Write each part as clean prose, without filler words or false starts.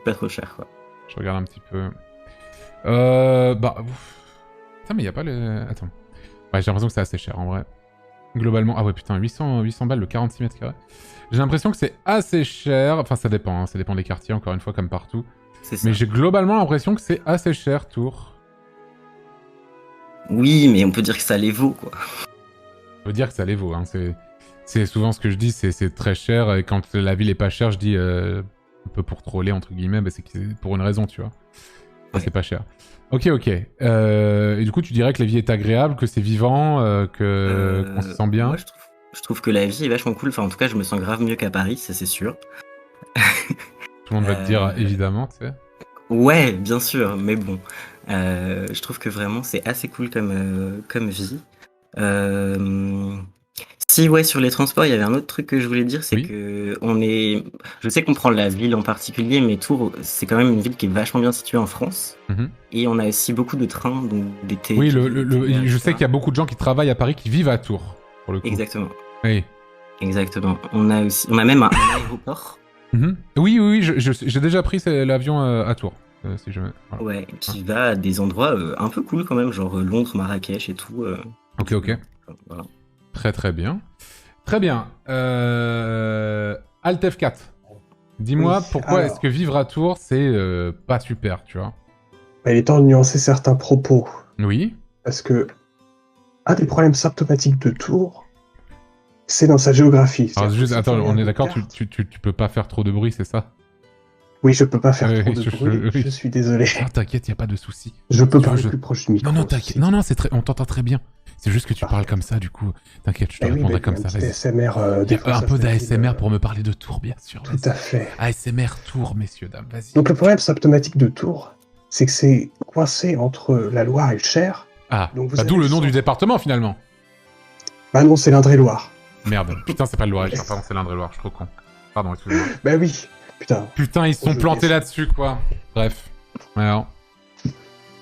pas trop cher, quoi. Je regarde un petit peu. Putain, mais y a pas le... Attends. Ouais, j'ai l'impression que c'est assez cher, en vrai. Globalement... Ah ouais, putain, 800 balles le 46 mètres carrés. J'ai l'impression que c'est assez cher. Enfin, ça dépend, hein. Ça dépend des quartiers, encore une fois, comme partout. C'est ça. Mais j'ai globalement l'impression que c'est assez cher, Tours. Oui, mais on peut dire que ça les vaut, quoi. Je veux dire que ça les vaut, hein. C'est souvent ce que je dis, c'est très cher. Et quand la ville est pas chère, je dis un peu pour troller, entre guillemets, bah, c'est pour une raison, tu vois. Ouais. C'est pas cher. Ok. Et du coup, tu dirais que la vie est agréable, que c'est vivant, qu'on se sent bien. Moi, je trouve que la vie est vachement cool. Enfin, en tout cas, je me sens grave mieux qu'à Paris, ça c'est sûr. Tout le monde va te dire, évidemment, tu sais. Ouais, bien sûr, mais bon. Je trouve que vraiment, c'est assez cool comme vie. Si, ouais, sur les transports, il y avait un autre truc que je voulais dire, c'est Oui. que je sais qu'on prend la ville en particulier, mais Tours, c'est quand même une ville qui est vachement bien située en France. Mhm. Et on a aussi beaucoup de trains, donc des Oui, TER, je sais etc. qu'il y a beaucoup de gens qui travaillent à Paris qui vivent à Tours, pour le coup. Exactement. Oui. Exactement. On a même un aéroport. Mhm. Oui, j'ai déjà pris l'avion à Tours. Si jamais. Voilà. Ouais, qui va à des endroits un peu cool quand même, genre Londres, Marrakech et tout. Ok. Voilà. Très bien. Très bien. Alt F4. Dis-moi Oui, pourquoi alors. est-ce que vivre à Tours, c'est pas super, tu vois? Il est temps de nuancer certains propos. Oui. Parce que un des problèmes symptomatiques de Tours, c'est dans sa géographie. Alors C'est-à-dire juste, que si tu attends, on regardes est une d'accord, carte- tu peux pas faire trop de bruit, c'est ça? Oui, je peux pas faire Oui, trop de bruit, oui. je suis désolé. Ah, t'inquiète, y a pas de souci. Je peux Tu parler veux, plus proche du micro. Non, t'inquiète. Non, on t'entend très bien. C'est juste que tu parles Parfait. comme ça, du coup. T'inquiète, je te Eh oui, répondrai il y a comme un ça, petit vas-y. ASMR. Des fois, Un ça peu fait d'ASMR une- pour me parler de Tours, bien sûr. Tout à fait. ASMR Tours, messieurs, dames, vas-y. Donc le problème symptomatique de Tours, c'est que c'est coincé entre la Loire et le Cher. Ah, Donc vous bah avez d'où le nom du centre. département, finalement. Bah non, c'est l'Indre-et-Loire. Merde, putain, c'est pas le Loir-et-Cher, pardon, c'est l'Indre-et-Loire, je suis trop con. Pardon, excusez-moi. Bah oui, putain, Putain, ils se sont Je plantés laisse. là-dessus, quoi. Bref. Alors,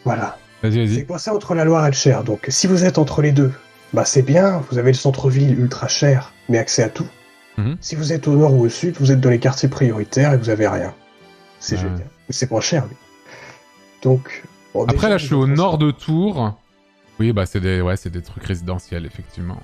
voilà. vas-y. C'est coincé entre la Loire et le Cher. Donc si vous êtes entre les deux, bah c'est bien, vous avez le centre-ville ultra cher, mais accès à tout. Mhm. Si vous êtes au nord ou au sud, vous êtes dans les quartiers prioritaires et vous avez rien. C'est Ouais. génial. Mais c'est moins cher, lui. Donc... bon, Après, déjà, là, je suis niveau au nord transport. de Tours. Oui, bah, c'est des trucs résidentiels, effectivement.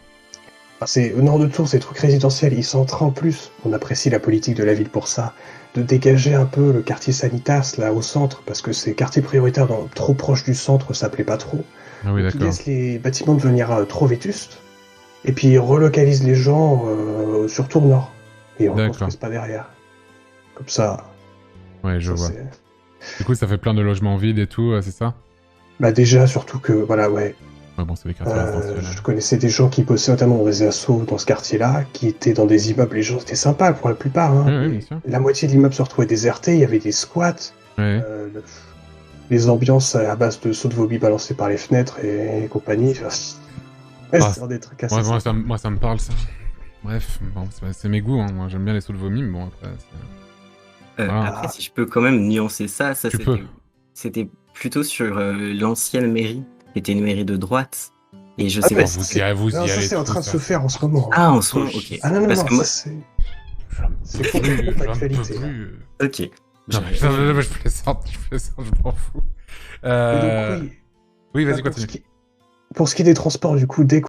Enfin, c'est au nord de Tours, c'est des trucs résidentiels. Ils sont en train en plus, on apprécie la politique de la ville pour ça, de dégager un peu le quartier Sanitas là au centre, parce que ces quartiers prioritaires trop proches du centre, ça plaît pas trop. Ah oui, Donc, ils d'accord. laissent les bâtiments devenir trop vétustes, et puis ils relocalisent les gens sur Tours Nord. Et ils reconstruisent pas derrière. Comme ça, Ouais, je ça vois. c'est... Du coup, ça fait plein de logements vides et tout, c'est ça? Bah déjà, surtout que, voilà, ouais, Ouais, bon, c'est les quartiers résidentiels. je connaissais des gens qui bossaient notamment dans des assos dans ce quartier-là, qui étaient dans des immeubles, les gens étaient sympas pour la plupart, hein. Oui, Mais bien sûr. la moitié de l'immeuble se retrouvait déserté, il y avait des squats, Ouais. les ambiances à base de sauts de vomi balancés par les fenêtres et compagnie. Enfin, ouais, Ah, c'est des trucs assez Ouais, sympas. moi, ça me parle, ça. Bref, bon, c'est mes goûts, hein. Moi, j'aime bien les sauts de vomi, mais bon, après, Voilà. Après, si je peux quand même nuancer ça, Tu peux. c'était plutôt sur l'ancienne mairie, qui était une mairie de droite. Et je Ah, sais bah, pas vous si y allez, vous Non, y ça allez c'est en tous, train de ça. se faire en ce moment. Ah, en ce moment, ok. Ah non, Parce que moi... ça c'est... J'en C'est peux complètement plus, j'en peux d'actualité, là. plus. Ok. Non, mais je plaisante, je m'en fous. Et donc oui, Oui, bah, vas-y, continue. pour ce qui est des transports, du coup, dès